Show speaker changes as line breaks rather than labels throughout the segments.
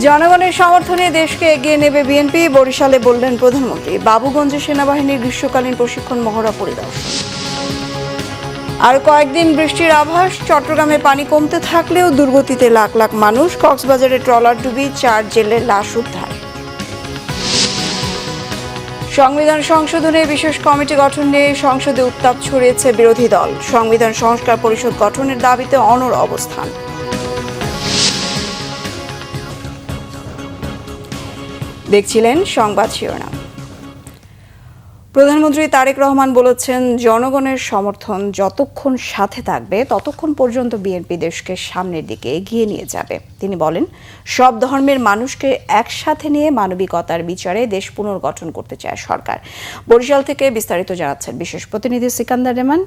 জনগণের সমর্থনে দেশকে এগিয়ে নেবে বিএনপি, বরিশালে বললেন প্রধানমন্ত্রী। বাবুগঞ্জে সেনাবাহিনীর গ্রীষ্মকালীন প্রশিক্ষণ মহড়া পরিদর্শন। আর কয়েকদিন বৃষ্টির আভাস, চট্টগ্রামে পানি কমতে থাকলেও দুর্গতিতে লাখ লাখ মানুষ। কক্সবাজারে ট্রলার ডুবি 4 জেলের লাশ উদ্ধার। সংবিধান সংশোধনে বিশেষ কমিটি গঠন নিয়ে সংসদে উত্তাপ ছড়িয়েছে বিরোধী দল। সংবিধান সংস্কার পরিষদ গঠনের দাবিতে অনড় অবস্থান। দেখছিলেন সংবাদ শিরোনাম। প্রধানমন্ত্রী তারেক রহমান বলেছেন, জনগণের সমর্থন যতক্ষণ সাথে থাকবে ততক্ষণ পর্যন্ত বিএনপি দেশকে সামনের দিকে এগিয়ে নিয়ে যাবে। তিনি বলেন, সব ধর্মের মানুষকে একসাথে নিয়ে মানবিকতার বিচারে দেশ পুনর্গঠন করতে চায় সরকার। বরিশাল থেকে বিস্তারিত জানাচ্ছেন বিশেষ প্রতিনিধি সিকান্দার রেমান।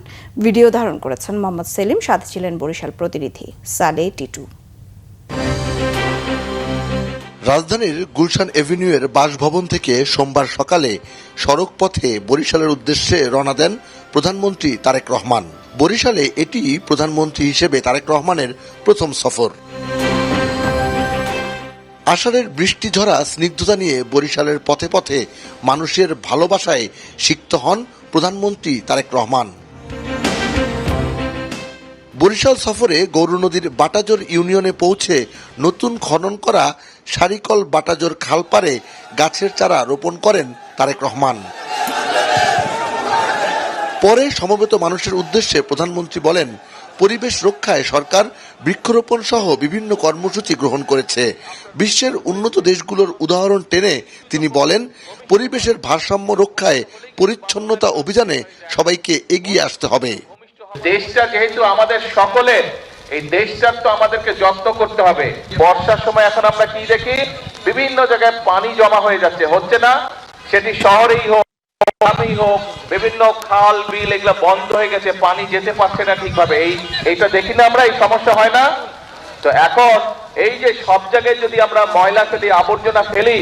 ভিডিও ধারণ করেছেন মোহাম্মদ সেলিম, সাথে ছিলেন বরিশাল প্রতিনিধি সালে টিটু।
রাজধানীর গুলশান এভিনিউয়ের বাসভবন থেকে সোমবার সকালে সড়ক পথে বরিশালের উদ্দেশ্যে রওনা দেন প্রধানমন্ত্রী তারেক রহমান। বরিশালে এটি প্রধানমন্ত্রী হিসেবে তারেক রহমানের প্রথম সফর। আষাঢ়ের বৃষ্টি ঝরা স্নিগ্ধতা নিয়ে বরিশালের পথে পথে মানুষের ভালোবাসায় সিক্ত হন প্রধানমন্ত্রী তারেক রহমান। বরিশাল সফরে গৌরনদীর বাটাজোর ইউনিয়নে পৌঁছে নতুন খনন করা সারিকল বাটাজোর খালপাড়ে গাছের চারা রোপণ করেন তারেক রহমান। পরে সমবেত মানুষের উদ্দেশ্যে প্রধানমন্ত্রী বলেন, পরিবেশ রক্ষায় সরকার বৃক্ষরোপণ সহ বিভিন্ন কর্মসূচি গ্রহণ করেছে। বিশ্বের উন্নত দেশগুলোর উদাহরণ টেনে তিনি বলেন, পরিবেশের ভারসাম্য রক্ষায় পরিচ্ছন্নতা অভিযানে সবাইকে এগিয়ে আসতে হবে।
দেশটা যেহেতু আমাদের সকলের, এই দেশটার তো আমাদেরকে যত্ন করতে হবে। বর্ষার সময় এখন আমরা কি দেখি, বিভিন্ন জায়গায় পানি জমা হয়ে যাচ্ছে, হচ্ছে না? সেটি শহরেই হোক, গ্রামেই হোক, বিভিন্ন খাল বিল এগুলো বন্ধ হয়ে গেছে, পানি যেতে পারছে না ঠিকভাবে। এইটা দেখি না আমরা, এই সমস্যা হয় না? তো এখন এই যে সব জায়গায় যদি আমরা ময়লা ফেলি, আবর্জনা ফেলি,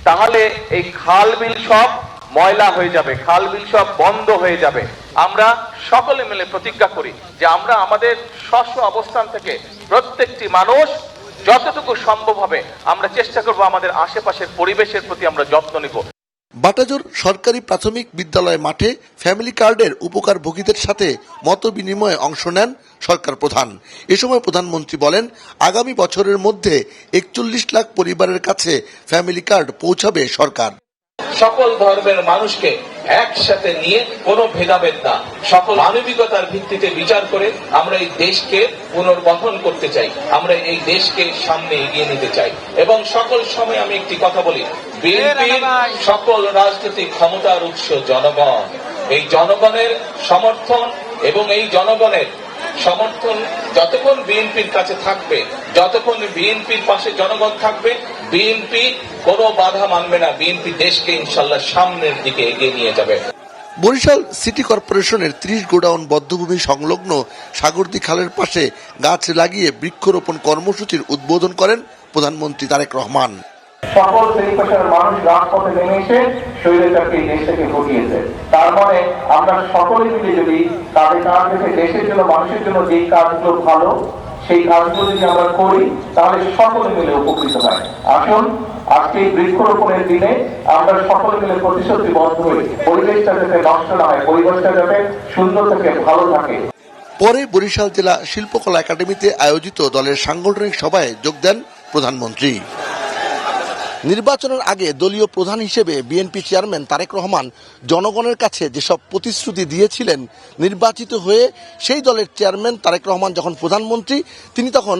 তাহলে এই খাল বিল সব ময়লা হয়ে যাবে, খাল বিল সব বন্ধ হয়ে যাবে। আমরা সকলে মিলে প্রতিজ্ঞা করি যে আমরা আমাদের স্ব অবস্থান থেকে প্রত্যেকটি মানুষ যতটুকু সম্ভব হবে আমরা চেষ্টা করব আমাদের আশেপাশের পরিবেশের প্রতি আমরা যত্ন নিব।
বাটাজোর সরকারি প্রাথমিক বিদ্যালয় মাঠে ফ্যামিলি কার্ডের উপকারভোগীদের সাথে মত বিনিময়ে অংশ নেন সরকার প্রধান। এ সময় প্রধানমন্ত্রী বলেন, আগামী বছরের মধ্যে 41 লাখ পরিবারের কাছে ফ্যামিলি কার্ড পৌঁছাবে সরকার।
সকল ধর্মের মানুষকে একসাথে নিয়ে কোনো ভেদাভেদ না, সকল মানবিকতার ভিত্তিতে বিচার করে আমরা এই দেশকে পুনর্গঠন করতে চাই, আমরা এই দেশকে সামনে এগিয়ে নিতে চাই। এবং সকল সময় আমি একটি কথা বলি, বিএনপির সকল রাজনৈতিক ক্ষমতার উৎস জনগণ। এই জনগণের সমর্থন এবং এই জনগণের সমর্থন যতক্ষণ বিএনপির কাছে থাকবে, যতক্ষণ বিএনপির পাশে জনগণ থাকবে, বিএনপি কোনো বাধা মানবে না। বিএনপি দেশকে ইনশাল্লাহ সামনের দিকে এগিয়ে নিয়ে যাবে।
বরিশাল সিটি কর্পোরেশনের 30 গোডাউন বধ্যভূমি সংলগ্ন সাগরদী খালের পাশে গাছ লাগিয়ে বৃক্ষরোপণ কর্মসূচির উদ্বোধন করেন প্রধানমন্ত্রী তারেক রহমান।
সকল শ্রেণী পেশার মানুষ রাজপথে নেমে এসে স্বৈরাচারকে এই দেশ থেকে হটিয়েছে। তার মানে আমরা সকলে মিলে যদি তাদের কাজ থেকে দেশের জন্য, মানুষের জন্য যে কাজগুলো ভালো, সেই কাজগুলো যদি আমরা করি তাহলে সকলে মিলে উপকৃত হয়। আসুন আজকে বৃক্ষরোপণের দিনে আমরা সকলে মিলে প্রতিশ্রুতিবদ্ধ হই, পরিবেশটা যাতে নষ্ট না হয়, পরিবেশটা যাতে সুন্দর থাকে, ভালো থাকে।
পরে বরিশাল জেলা শিল্পকলা একাডেমিতে আয়োজিত দলের সাংগঠনিক সভায় যোগ দেন প্রধানমন্ত্রী। নির্বাচনের আগে দলীয় প্রধান হিসেবে বিএনপি চেয়ারম্যান তারেক রহমান জনগণের কাছে যেসব প্রতিশ্রুতি দিয়েছিলেন, নির্বাচিত হয়ে সেই দলের চেয়ারম্যান তারেক রহমান যখন প্রধানমন্ত্রী, তিনি তখন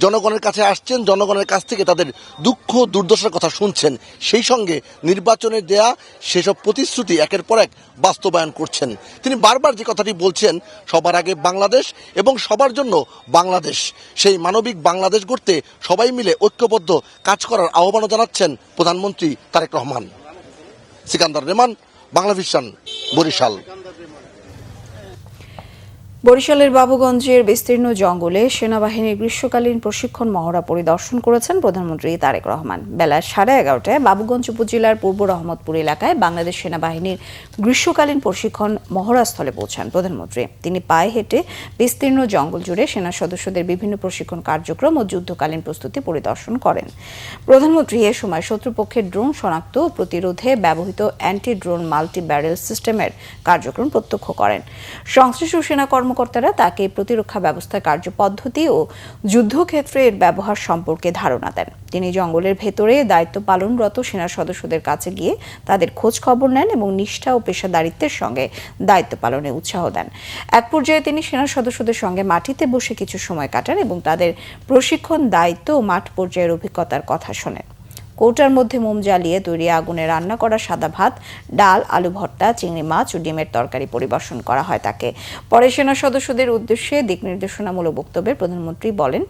জনগণের কাছে আসছেন, জনগণের কাছ থেকে তাদের দুঃখ দুর্দশার কথা শুনছেন, সেই সঙ্গে নির্বাচনে দেয়া সেসব প্রতিশ্রুতি একের পর এক বাস্তবায়ন করছেন। তিনি বারবার যে কথাটি বলছেন, সবার আগে বাংলাদেশ এবং সবার জন্য বাংলাদেশ, সেই মানবিক বাংলাদেশ গড়তে সবাই মিলে ঐক্যবদ্ধ কাজ করার আহ্বানও জানাচ্ছেন প্রধানমন্ত্রী তারেক রহমান। সিকান্দার রেমান, বাংলা ভিশন, বরিশাল।
বরিশালের বাবুগঞ্জের বিস্তীর্ণ জঙ্গলে সেনাবাহিনীর গ্রীষ্মকালীন প্রশিক্ষণ মহড়া পরিদর্শন করেছেন প্রধানমন্ত্রী তারেক রহমান। বেলা 11:30টায় বাবুগঞ্জ উপজেলার পূর্ব রহমতপুর এলাকায় বাংলাদেশ সেনাবাহিনীর গ্রীষ্মকালীন প্রশিক্ষণ মহড়াস্থলে পৌঁছান প্রধানমন্ত্রী। তিনি পায়ে হেঁটে বিস্তীর্ণ জঙ্গল জুড়ে সেনা সদস্যদের বিভিন্ন প্রশিক্ষণ কার্যক্রম ও যুদ্ধকালীন প্রস্তুতি পরিদর্শন করেন। প্রধানমন্ত্রী এ সময় শত্রুপক্ষের ড্রোন শনাক্ত ও প্রতিরোধে ব্যবহৃত অ্যান্টি ড্রোন মাল্টি ব্যারেল সিস্টেমের কার্যক্রম প্রত্যক্ষ করেন। সংশ্লিষ্ট সেনা কর্মকর্তারা তাকে প্রতিরক্ষা ব্যবস্থার কার্যপদ্ধতি ও যুদ্ধক্ষেত্রে এর ব্যবহার সম্পর্কে ধারণা দেন। তিনি জঙ্গলের ভেতরে দায়িত্ব পালনরত সেনা সদস্যদের কাছে গিয়ে তাদের খোঁজ খবর নেন এবং নিষ্ঠা ও পেশাদারিত্বের সঙ্গে দায়িত্ব পালনে উৎসাহ দেন। এক পর্যায়ে তিনি সেনা সদস্যদের সঙ্গে মাটিতে বসে কিছু সময় কাটান এবং তাদের প্রশিক্ষণ, দায়িত্ব ও মাঠ পর্যায়ের অভিজ্ঞতার কথা শোনেন। কৌটার মধ্যে মোম জ্বালিয়ে তৈরি আগুনে রান্না করা সাদা ভাত, ডাল, আলু ভর্তা, চিংড়ি মাছ ও ডিমের তরকারি পরিবেশন করা হয় তাকে। পরে সেনা সদস্যদের উদ্দেশ্যে দিক নির্দেশনামূলক বক্তব্যে প্রধানমন্ত্রী বলেন,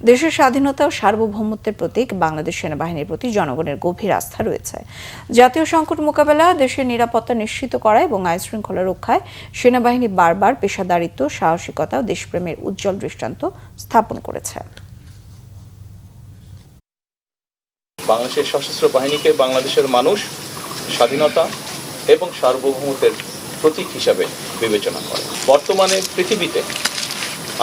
দেশের স্বাধীনতা ও সার্বভৌমত্বের প্রতীক বাংলাদেশ সেনাবাহিনীর প্রতি জনগণের গভীর আস্থা রয়েছে। জাতীয় সংকট মোকাবেলা, দেশের নিরাপত্তা নিশ্চিত করা এবং আইন শৃঙ্খলা রক্ষায় সেনাবাহিনী বারবার পেশাদারিত্ব, সাহসিকতা ও দেশপ্রেমের উজ্জ্বল দৃষ্টান্ত স্থাপন করেছে।
বাংলাদেশের সশস্ত্র বাহিনীকে বাংলাদেশের মানুষ স্বাধীনতা এবং সার্বভৌমত্বের প্রতীক হিসাবে বিবেচনা করে। বর্তমানে পৃথিবীতে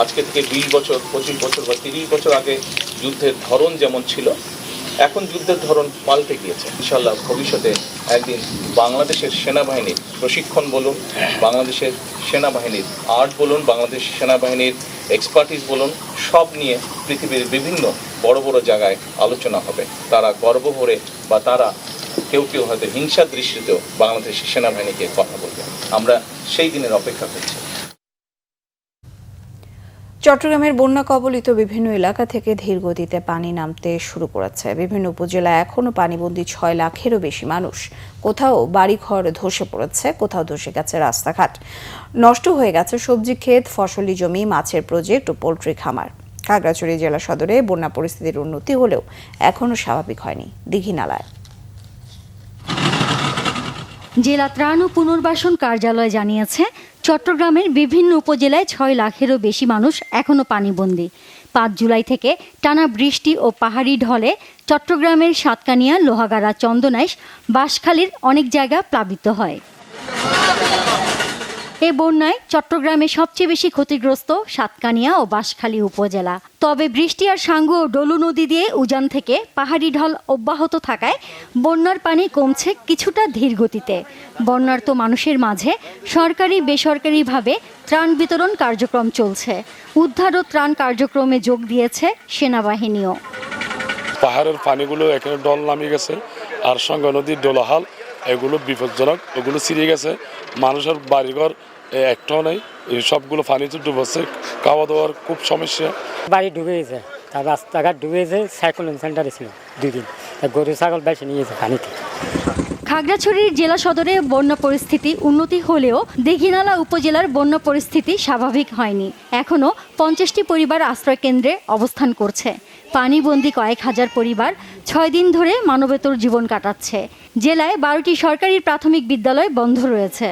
আজকে থেকে 20 বছর, 25 বছর বা 30 বছর আগে যুদ্ধের ধরন যেমন ছিল, এখন যুদ্ধের ধরন পাল্টে গিয়েছে। ইনশাআল্লাহ ভবিষ্যতে একদিন বাংলাদেশের সেনাবাহিনীর প্রশিক্ষণ বলুন, বাংলাদেশের সেনাবাহিনীর আর্ট বলুন, বাংলাদেশ সেনাবাহিনীর এক্সপার্টিস বলুন, সব নিয়ে পৃথিবীর বিভিন্ন বড় বড় জায়গায় আলোচনা হবে। তারা গর্ব ভরে বা তারা কেউ কেউ হয়তো হিংসার দৃষ্টিতেও বাংলাদেশের সেনাবাহিনীকে কথা বলবে। আমরা সেই দিনের অপেক্ষা করছি।
চট্টগ্রামের বন্যা কবলিত বিভিন্ন এলাকা থেকে ধীর গতিতে পানি নামতে শুরু করেছে। বিভিন্ন উপজেলায় এখনও পানিবন্দী 6 লাখেরও বেশি মানুষ। কোথাও বাড়িঘর ধসে পড়েছে, কোথাও ধসে গেছে রাস্তাঘাট, নষ্ট হয়ে গেছে সবজি ক্ষেত, ফসলি জমি, মাছের প্রজেক্ট ও পোল্ট্রি খামার। খাগড়াছড়ি জেলা সদরে বন্যা পরিস্থিতির উন্নতি হলেও এখনও স্বাভাবিক হয়নি দীঘিনালায়।
জেলা ত্রাণ ও পুনর্বাসন কার্যালয় জানিয়েছে, চট্টগ্রামের বিভিন্ন উপজেলায় 6 লাখেরও বেশি মানুষ এখনও পানিবন্দী। 5 জুলাই থেকে টানা বৃষ্টি ও পাহাড়ি ঢলে চট্টগ্রামের সাতকানিয়া, লোহাগাড়া, চন্দনাইশ, বাঁশখালীর অনেক জায়গা প্লাবিত হয়। এ বন্যায় চট্টগ্রামে সবচেয়ে বেশি ক্ষতিগ্রস্ত সাতকানিয়া ও বাঁশখালী উপজেলা। তবে বৃষ্টি আর সাঙ্গু ও ডলু নদী দিয়ে উজান থেকে পাহাড়ি ঢল অব্যাহত থাকায় বন্যার পানি কমছে কিছুটা ধীর গতিতে। বন্যার্ত মানুষের মাঝে সরকারি বেসরকারিভাবে ত্রাণ বিতরণ কার্যক্রম চলছে। উদ্ধার ও ত্রাণ কার্যক্রমে যোগ দিয়েছে সেনাবাহিনীও।
পাহাড়ের পানিগুলো এখানে ডল নামিয়ে গেছে, আর সঙ্গে নদীর ডোলাহাল, এগুলো বিপজ্জনক, ওগুলো ছিঁড়ে গেছে। মানুষের বাড়িঘর একটাও নেই, সবগুলো পানিতে ডুবেছে। খাওয়া দাওয়ার খুব সমস্যা।
বাড়ি ডুবে গেছে, তার রাস্তাঘাট ডুবে গেছে। সাইক্লোন সেন্টারে ছিল 2 দিন, গরু ছাগল বেশি নিয়েছে পানিতে।
খাগড়াছড়ির জেলা সদরে বন্যা পরিস্থিতি উন্নতি হলেও দীঘিনালা উপজেলার বন্যা পরিস্থিতি স্বাভাবিক হয়নি। এখনও 50টি পরিবার আশ্রয় কেন্দ্রে অবস্থান করছে। পানিবন্দী কয়েক হাজার পরিবার 6 দিন ধরে মানবেতর জীবন কাটাচ্ছে। জেলায় 12টি সরকারি প্রাথমিক বিদ্যালয় বন্ধ রয়েছে।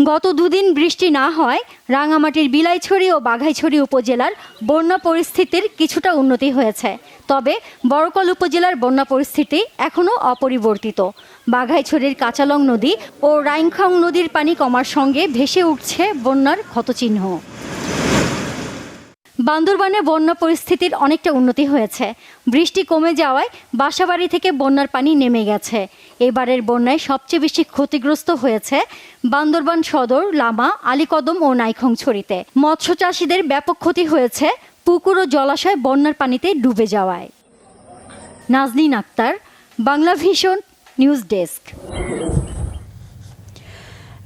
গত 2 দিন বৃষ্টি না হয় রাঙামাটির বিলাইছড়ি ও বাঘাইছড়ি উপজেলার বন্যা পরিস্থিতির কিছুটা উন্নতি হয়েছে। তবে বড়কল উপজেলার বন্যা পরিস্থিতি এখনও অপরিবর্তিত। বাঘাইছড়ির কাঁচালং নদী ও রাইংখং নদীর পানি কমার সঙ্গে ভেসে উঠছে বন্যার ক্ষতচিহ্ন। বান্দরবানে বন্যা পরিস্থিতির অনেকটা উন্নতি হয়েছে। বৃষ্টি কমে যাওয়ায় বাসাবাড়ি থেকে বন্যার পানি নেমে গেছে। এবারের বন্যায় সবচেয়ে বেশি ক্ষতিগ্রস্ত হয়েছে বান্দরবান সদর, লামা, আলীকদম ও নাইখংছড়িতে। মৎস্য চাষিদের ব্যাপক ক্ষতি হয়েছে পুকুর ও জলাশয় বন্যার পানিতে ডুবে যাওয়ায়। Nazneen Akter, Bangla vision, news desk.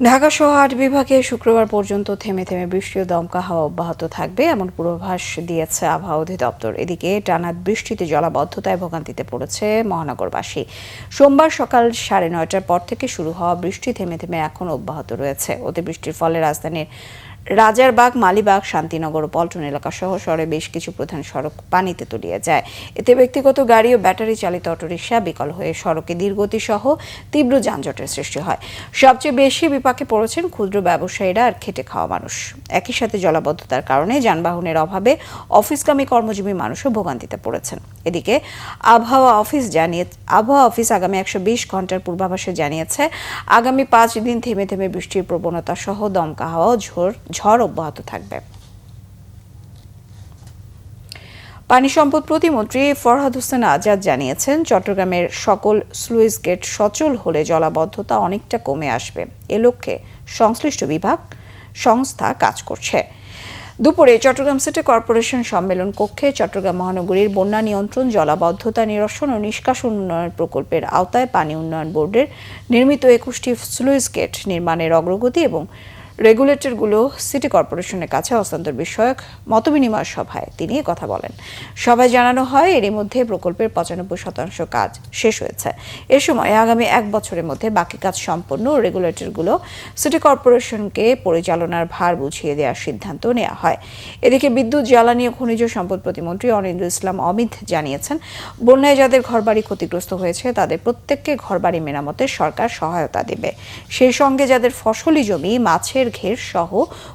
Dhaka সহ 8 বিভাগে শুক্রবার পর্যন্ত থেমে থেমে বৃষ্টি ও দমকা হাওয়া অব্যাহত থাকবে এমন পূর্বাভাস দিয়েছে আবহাওয়া অধিদপ্তর। এদিকে টানা বৃষ্টিতে জলাবদ্ধতায় ভোগান্তিতে পড়েছে মহানগরবাসী। সোমবার সকাল 9:30টার পর থেকে শুরু হওয়া বৃষ্টি থেমে থেমে এখন অব্যাহত রয়েছে। অতিবৃষ্টির ফলে রাজধানীর রাজারবাগ, মালিবাগ, শান্তিনগর ও পল্টন এলাকা সহ শহরে বেশ কিছু প্রধান সড়ক পানিতে তলিয়ে যায়। এতে ব্যক্তিগত গাড়ি ও ব্যাটারি চালিত অটোরিকশা বিকল হয়ে সড়কে ধীরগতি সহ তীব্র যানজটের সৃষ্টি হয়। সবচেয়ে বেশি বিপাকে পড়েছেন ক্ষুদ্র ব্যবসায়ীরা আর খেটে খাওয়া মানুষ। একই সাথে জলাবদ্ধতার কারণে যানবাহনের অভাবে অফিসগামী কর্মজীবী মানুষও ভোগান্তিতে পড়েছেন। এদিকে আবহাওয়া অফিস আগামী 120 ঘন্টার পূর্বাভাসে জানিয়েছে, আগামী 5 দিন থেমে থেমে বৃষ্টির প্রবণতা সহ দমকা হাওয়া ও ঝড় অব্যাহত থাকবে। পানি সম্পদ প্রতিমন্ত্রী ফরহাদ হোসেন আজাদ জানিয়েছেন, চট্টগ্রামের সকল স্লুইস গেট সচল হলে জলাবদ্ধতা অনেকটা কমে আসবে। এ লক্ষ্যে সংশ্লিষ্ট সংস্থা কাজ করছে। দুপুরে চট্টগ্রাম সিটি কর্পোরেশন সম্মেলন কক্ষে চট্টগ্রাম মহানগরীর বন্যা নিয়ন্ত্রণ, জলাবদ্ধতা নিরসন ও নিষ্কাশন উন্নয়ন প্রকল্পের আওতায় পানি উন্নয়ন বোর্ডের নির্মিত 21টি স্লুইস গেট নির্মাণের অগ্রগতি এবং রেগুলেটরগুলো সিটি কর্পোরেশনের কাছে হস্তান্তর বিষয়ক মতবিনিময় সভায় তিনি কথা বলেন। সভায় জানানো হয়, এরই মধ্যে প্রকল্পের 95% কাজ শেষ হয়েছে। এ সময় আগামী 1 বছরের মধ্যে বাকি কাজ সম্পন্ন রেগুলেটরগুলো সিটি কর্পোরেশনকে পরিচালনার ভার বুঝিয়ে দেওয়ার সিদ্ধান্ত নেওয়া হয়। এদিকে বিদ্যুৎ, জ্বালানি ও খনিজ সম্পদ প্রতিমন্ত্রী অনিন্দ্র ইসলাম অমিত জানিয়েছেন, বন্যায় যাদের ঘরবাড়ি ক্ষতিগ্রস্ত হয়েছে তাদের প্রত্যেককে ঘরবাড়ি মেরামতে সরকার সহায়তা দেবে। সেই সঙ্গে যাদের ফসলি জমি, মাছের ঘের সহ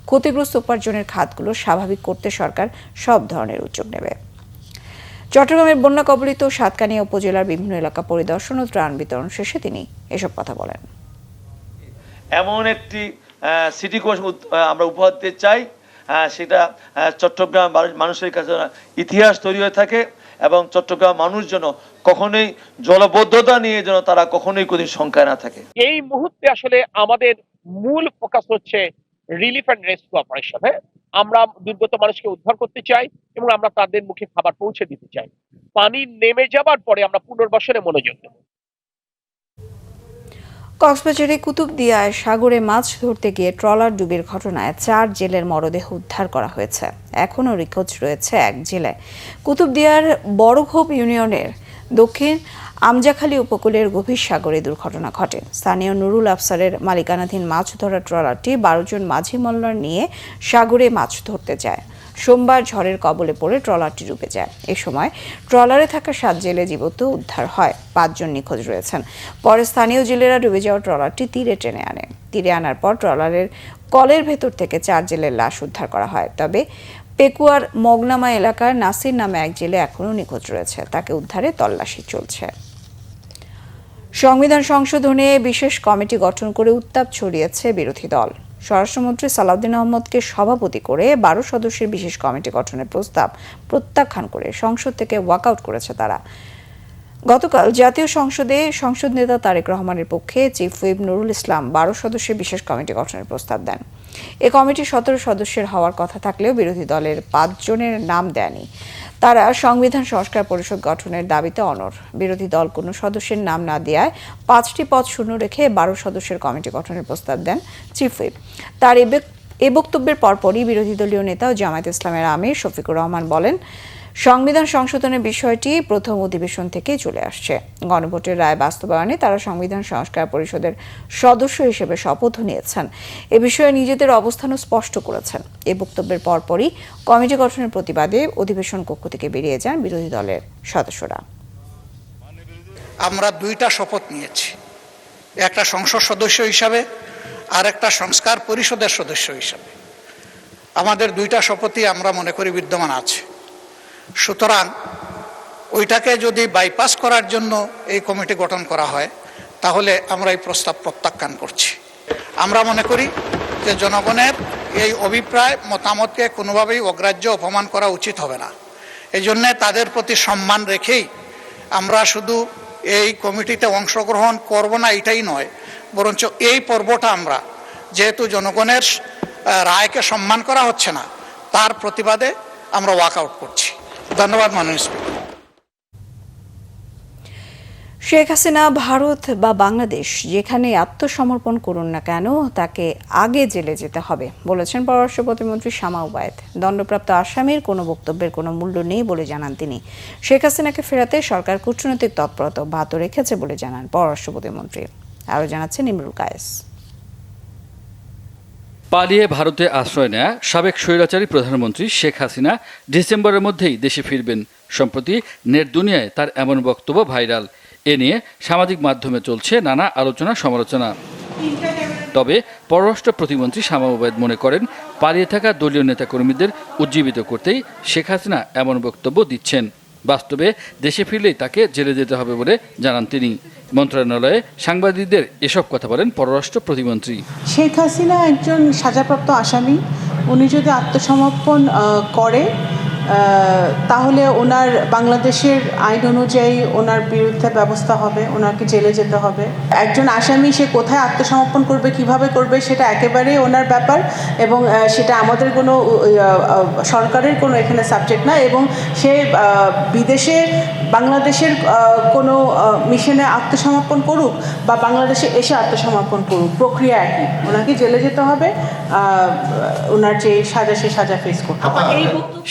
ক্ষতিগ্রস্ত উপার্জনের খাতগুলো স্বাভাবিক করতে সরকার সব ধরনের উদ্যোগ নেবে। চট্টগ্রামের বন্যা কবলিত সাতকানিয়া উপজেলার বিভিন্ন এলাকা পরিদর্শন ও ত্রাণ বিতরণ শেষে তিনি এসব কথা বলেন।
এমন একটি সিটি কোষ আমরা উপহার দিতে চাই, সেটা চট্টগ্রাম মানুষের কাছে ইতিহাস তৈরি হয়ে থাকে এবং চট্টগ্রাম মানুষ যেন কখনোই জলবদ্ধতা নিয়ে যেন তারা কখনোই কোনো শঙ্কায় না থাকে।
এই মুহূর্তে আসলে আমাদের মূল ফোকাস হচ্ছে রিলিফ অ্যান্ড রেস্কিউ অপারেশন। আমরা দুর্গত মানুষকে উদ্ধার করতে চাই এবং আমরা তাদের মুখে খাবার পৌঁছে দিতে চাই। পানি নেমে যাবার পরে আমরা পুনর্বাসনে মনোযোগ দেব।
কক্সবাজারে কুতুবদিয়ায় সাগরে মাছ ধরতে গিয়ে ট্রলার ডুবির ঘটনায় 4 জেলের মরদেহ উদ্ধার করা হয়েছে। এখনও নিখোঁজ রয়েছে 1 জেলে। কুতুবদিয়ার বড়ঘোপ ইউনিয়নের দক্ষিণ আমজাখালী উপকূলের গভীর সাগরে দুর্ঘটনা ঘটে। স্থানীয় নুরুল আফসারের মালিকানাধীন মাছ ধরা ট্রলারটি 12 জন মাঝি মল্লার নিয়ে সাগরে মাছ ধরতে যায়। সোমবার ঝড়ের কবলে পড়ে ট্রলারটি ডুবে যায়। এ সময় ট্রলারে থাকা 7 জেলে জীবিত উদ্ধার হয়। 5 জন নিখোঁজ রয়েছেন। পরে স্থানীয় জেলেরা ডুবে যাওয়া ট্রলারটি তীরে টেনে আনে। তীরে আনার পর ট্রলারের কলের ভেতর থেকে 4 জেলের লাশ উদ্ধার করা হয়। তবে পেকুয়ার মগনামা এলাকার নাসির নামে 1 জেলে এখনও নিখোঁজ রয়েছে। তাকে উদ্ধারে তল্লাশি চলছে। সংবিধান সংশোধনে বিশেষ কমিটি গঠন করে উত্তাপ ছড়িয়েছে বিরোধী দল। স্বরাষ্ট্রমন্ত্রী সালাউদ্দিন আহমদকে সভাপতি করে 12 সদস্যের বিশেষ কমিটি গঠনের প্রস্তাব প্রত্যাখ্যান করে সংসদ থেকে ওয়াকআউট করেছে তারা। গতকাল জাতীয় সংসদে সংসদ নেতা তারেক রহমানের পক্ষে চিফ হুইপ নুরুল ইসলাম 12 সদস্যের বিশেষ কমিটি গঠনের প্রস্তাব দেন। এ কমিটি 17 সদস্যের হওয়ার কথা থাকলেও বিরোধী দলের 5 জনের নাম দেয়নি। তারা সংবিধান সংস্কার পরিষদ গঠনের দাবিতে অনড়। বিরোধী দল কোনো সদস্যের নাম না দেওয়ায় 5টি পদ শূন্য রেখে 12 সদস্যের কমিটি গঠনের প্রস্তাব দেন চিফ হুইপ। তার এ বক্তব্যের পরপরই বিরোধী দলীয় নেতা ও জামায়াত ইসলামের আমির শফিকুর রহমান বলেন, সংবিধান সংশোধনের বিষয়টি প্রথম অধিবেশন থেকেই চলে আসছে। গণভোটের রায় বাস্তবায়নে তারা সংবিধান সংস্কার পরিষদের সদস্য হিসেবে শপথও নিয়েছেন। এ বিষয়ে নিজেদের অবস্থানও স্পষ্ট করেছেন। এ বক্তব্যের পরপরই কমিটি গঠনের প্রতিবাদে অধিবেশন কক্ষ থেকে বেরিয়ে যান বিরোধী দলের সদস্যরা।
আমরা 2টা শপথ নিয়েছি, একটা সংসদ সদস্য হিসাবে আর একটা সংস্কার পরিষদের সদস্য হিসাবে। আমাদের 2টা শপথই আমরা মনে করি বিদ্যমান আছে। সুতরাং ওইটাকে যদি বাইপাস করার জন্য এই কমিটি গঠন করা হয় তাহলে আমরা এই প্রস্তাব প্রত্যাখ্যান করছি। আমরা মনে করি যে জনগণের এই অভিপ্রায় মতামতকে কোনোভাবেই অগ্রাহ্য অপমান করা উচিত হবে না। এই জন্যে তাদের প্রতি সম্মান রেখেই আমরা শুধু এই কমিটিতে অংশগ্রহণ করব না এটাই নয়, বরঞ্চ এই পর্বটা আমরা যেহেতু জনগণের রায়কে সম্মান করা হচ্ছে না তার প্রতিবাদে আমরা ওয়াকআউট করছি। ধন্যবাদ মাননীয় স্পিকার।
শেখ হাসিনা ভারত বা বাংলাদেশ যেখানে আত্মসমর্পণ করুন না কেন তাকে আগে জেলে যেতে হবে বলেছেন পররাষ্ট্র প্রতিমন্ত্রী শামা ওবায়েদ। দণ্ডপ্রাপ্ত আসামির কোনো বক্তব্যের কোনো মূল্য নেই বলে জানান তিনি। শেখ হাসিনাকে ফেরাতে সরকার কূটনৈতিক তৎপরতা অব্যাহত রেখেছে বলে জানান পররাষ্ট্র প্রতিমন্ত্রী। আরও জানাচ্ছেন ইমরুল কায়েস।
পালিয়ে ভারতে আশ্রয় নেয়া সাবেক স্বৈরাচারী প্রধানমন্ত্রী শেখ হাসিনা ডিসেম্বরের মধ্যেই দেশে ফিরবেন। সম্প্রতি নেট দুনিয়ায় তার এমন বক্তব্য ভাইরাল। এ নিয়ে সামাজিক মাধ্যমে চলছে নানা আলোচনা সমালোচনা। তবে পররাষ্ট্র প্রতিমন্ত্রী শামা ওবায়দ মনে করেন, পালিয়ে থাকা দলীয় নেতাকর্মীদের উজ্জীবিত করতেই শেখ হাসিনা এমন বক্তব্য দিচ্ছেন। বাস্তবে দেশে ফিরলেই তাকে জেলে যেতে হবে বলে জানান তিনি। মন্ত্রণালয়ে সাংবাদিকদের এসব কথা বলেন পররাষ্ট্র প্রতিমন্ত্রী।
শেখ হাসিনা একজন সাজাপ্রাপ্ত আসামি। উনি যদি আত্মসমর্পণ করে তাহলে ওনার বাংলাদেশের আইন অনুযায়ী ওনার বিরুদ্ধে ব্যবস্থা হবে, ওনাকে জেলে যেতে হবে। একজন আসামি সে কোথায় আত্মসমর্পণ করবে, কিভাবে করবে, সেটা একেবারেই ওনার ব্যাপার এবং সেটা আমাদের কোনো সরকারের কোনো এখানে সাবজেক্ট না। এবং সে বিদেশে বাংলাদেশের কোনো মিশনে আত্মসমর্পণ করুক বা বাংলাদেশে এসে আত্মসমর্পণ করুক, প্রক্রিয়া একই। ওনাকে জেলে যেতে হবে, ওনার যে সাজা সে সাজা ফেস করতে হবে।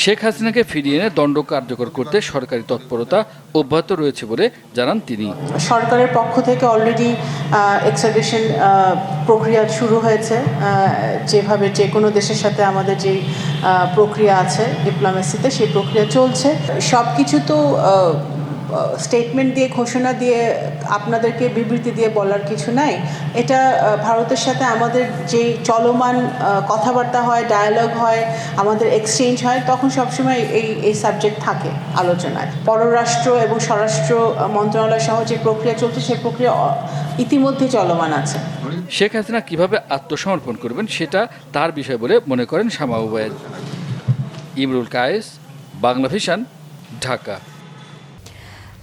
শেখ হাসিনাকে ফিরিয়ে এনে দণ্ড কার্যকর করতে সরকারি তৎপরতা অব্যাহত রয়েছে বলে জানান তিনি।
সরকারের পক্ষ থেকে অলরেডি এক্সট্রাডিশন প্রক্রিয়া শুরু হয়েছে। যেভাবে যে কোনো দেশের সাথে আমাদের যে প্রক্রিয়া আছে ডিপ্লোমেসিতে, সেই প্রক্রিয়া চলছে। সব কিছু তো স্টেটমেন্ট দিয়ে, ঘোষণা দিয়ে, আপনাদেরকে বিবৃতি দিয়ে বলার কিছু নাই। এটা ভারতের সাথে আমাদের যে চলমান কথাবার্তা হয়, ডায়ালগ হয়, আমাদের এক্সচেঞ্জ হয়, তখন সবসময় এই সাবজেক্ট থাকে আলোচনায়। পররাষ্ট্র এবং স্বরাষ্ট্র মন্ত্রণালয় সহ যে প্রক্রিয়া চলছে, সেই প্রক্রিয়া ইতিমধ্যে চলমান আছে।
শেখ হাসিনা কিভাবে আত্মসমর্পণ করবেন সেটা তার বিষয় বলে মনে করেন শামা ওবায়দ। ইমরুল কায়েস, বাংলা ভিশন, ঢাকা।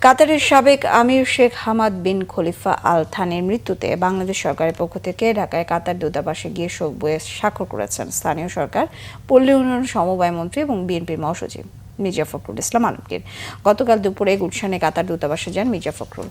কাতারের সাবেক আমির শেখ হামাদ বিন খলিফা আল থানির মৃত্যুতে বাংলাদেশ সরকারের পক্ষ থেকে ঢাকায় কাতার দূতাবাসে গিয়ে শোক বইয়ে স্বাক্ষর করেছেন স্থানীয় সরকার, পল্লী উন্নয়ন সমবায় মন্ত্রী এবং বিএনপির মহাসচিব মির্জা ফখরুল ইসলাম আলমগীর। গতকাল দুপুরে গুলশানে কাতার দূতাবাসে যান মির্জা ফখরুল।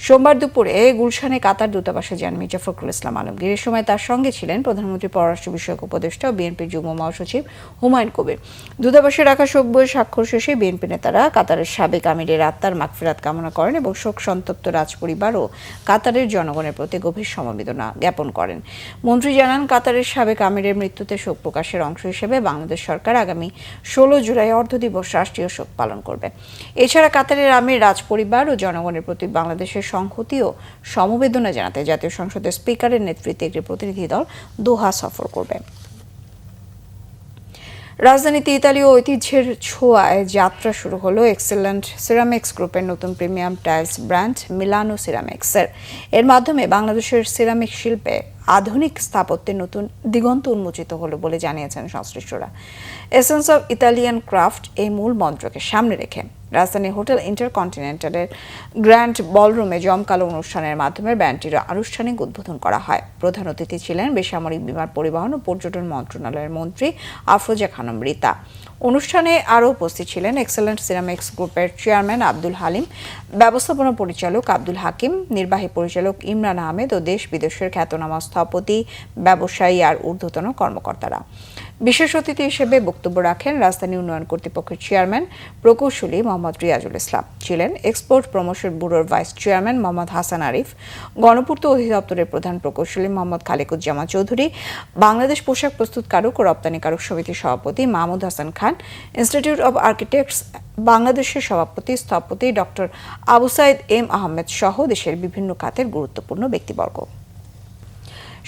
সোমবার দুপুরে গুলশানে কাতার দূতাবাসে যান মির্জা ফখরুল ইসলাম আলমগীর। এ সময় তার সঙ্গে ছিলেন প্রধানমন্ত্রী পররাষ্ট্র বিষয়ক উপদেষ্টা ও বিএনপির যুগ্ম মহাসচিব হুমায়ুন কবির। দূতাবাসে রাখা শোক বইয়ে স্বাক্ষর শেষে বিএনপি নেতারা কাতারের সাবেক আমিরের আত্মার মাগফিরাত কামনা করেন এবং শোক সন্তপ্ত রাজপরিবার ও কাতারের জনগণের প্রতি গভীর সমবেদনা জ্ঞাপন করেন। মন্ত্রী জানান, কাতারের সাবেক আমিরের মৃত্যুতে শোক প্রকাশের অংশ হিসেবে বাংলাদেশ সরকার আগামী 16 জুলাই অর্ধদিবস রাষ্ট্রীয় শোক পালন করবে। এছাড়া কাতারের আমির রাজপরিবার ও জনগণের প্রতি বাংলাদেশের সংহতি ও সমবেদনা জানাতে জাতীয় সংসদের স্পিকারের নেতৃত্বে একটি প্রতিনিধি দল দোহা সফর করবে। রাজধানীতে ইতালীয় ঐতিহ্যের ছোঁয়ায় যাত্রা শুরু হলো এক্সেলেন্ট সিরামিক্স গ্রুপের নতুন প্রিমিয়াম টাইলস ব্র্যান্ড মিলানো সিরামিক্সের। এর মাধ্যমে বাংলাদেশের সিরামিক শিল্পে আধুনিক স্থাপত্যের নতুন দিগন্ত উন্মোচিত হলো বলে জানিয়েছেন সংশ্লিষ্টরা। এসেন্স অব ইতালিয়ান ক্রাফট এই মূল মন্ত্রকে সামনে রেখে রাজধানী হোটেল ইন্টারকন্টিনেন্টালের গ্র্যান্ড বলরুমে জমকালো অনুষ্ঠানের মাধ্যমে ব্যান্ডটির আনুষ্ঠানিক উদ্বোধন করা হয়। প্রধান অতিথি ছিলেন বেসামরিক বিমান পরিবহন ও পর্যটন মন্ত্রণালয়ের মন্ত্রী আফরোজা খানম রিতা। অনুষ্ঠানে আরও উপস্থিত ছিলেন এক্সেলেন্ট সিরামিক্স গ্রুপের চেয়ারম্যান আব্দুল হালিম, ব্যবস্থাপনা পরিচালক আব্দুল হাকিম, নির্বাহী পরিচালক ইমরান আহমেদ ও দেশ বিদেশের খ্যাতনামা স্থপতি, ব্যবসায়ী আর ঊর্ধ্বতন কর্মকর্তারা। বিশেষ অতিথি হিসেবে বক্তব্য রাখেন রাজধানী উন্নয়ন কর্তৃপক্ষের চেয়ারম্যান প্রকৌশলী মোহাম্মদ রিয়াজুল ইসলাম, ছিলেন এক্সপোর্ট প্রমোশন ব্যুরোর ভাইস চেয়ারম্যান মোহাম্মদ হাসান আরিফ, গণপূর্ত অধিদপ্তরের প্রধান প্রকৌশলী মোহাম্মদ খালিকুজ্জামান চৌধুরী, বাংলাদেশ পোশাক প্রস্তুতকারক ও রপ্তানিকারক সমিতির সভাপতি Mahmud Hasan Khan, institute of architects বাংলাদেশের সভাপতি স্থপতি ডক্টর আবু সাইদ এম আহমেদ সহ দেশের বিভিন্ন খাতের গুরুত্বপূর্ণ ব্যক্তিবর্গ।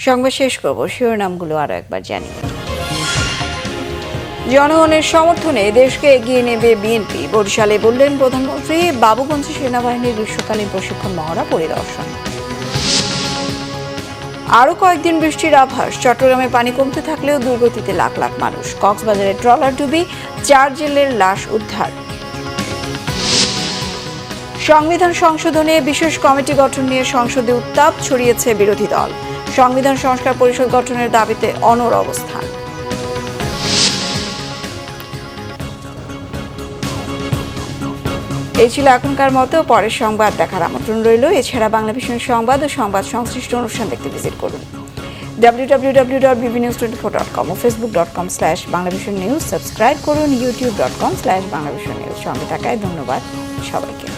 সংবাদ শেষ করব, শিরোনামগুলো আরও একবার জানিয়ে। জনগণের সমর্থনে দেশকে এগিয়ে নেবে বিএনপি, বরিশালে বললেন প্রধানমন্ত্রী। বাবুগঞ্জে সেনাবাহিনীর গ্রীষ্মকালীন প্রশিক্ষণ মহড়া পরিদর্শন। আরও কয়েকদিন বৃষ্টির আভাস, চট্টগ্রামে পানি কমতে থাকলেও দুর্গতিতে লাখ লাখ মানুষ। কক্সবাজারে ট্রলার ডুবি, 4 জেলের লাশ উদ্ধার। সংবিধান সংশোধনে বিশেষ কমিটি গঠন নিয়ে সংসদে উত্তাপ ছড়িয়েছে বিরোধী দল। সংবিধান সংস্কার পরিষদ গঠনের দাবিতে অনড় অবস্থান। এই ছিল এখনকার মতো, পরের সংবাদ দেখার আমন্ত্রণ রইল। এছাড়া বাংলা ভিশনের সংবাদ ও সংবাদ সংশ্লিষ্ট অনুষ্ঠান দেখতে ভিজিট করুন www.bbnews24.com ও facebook.com/banglavisionnews। সাবস্ক্রাইব করুন youtube.com/banglavisionnews। সঙ্গে থাকায় ধন্যবাদ সবাইকে।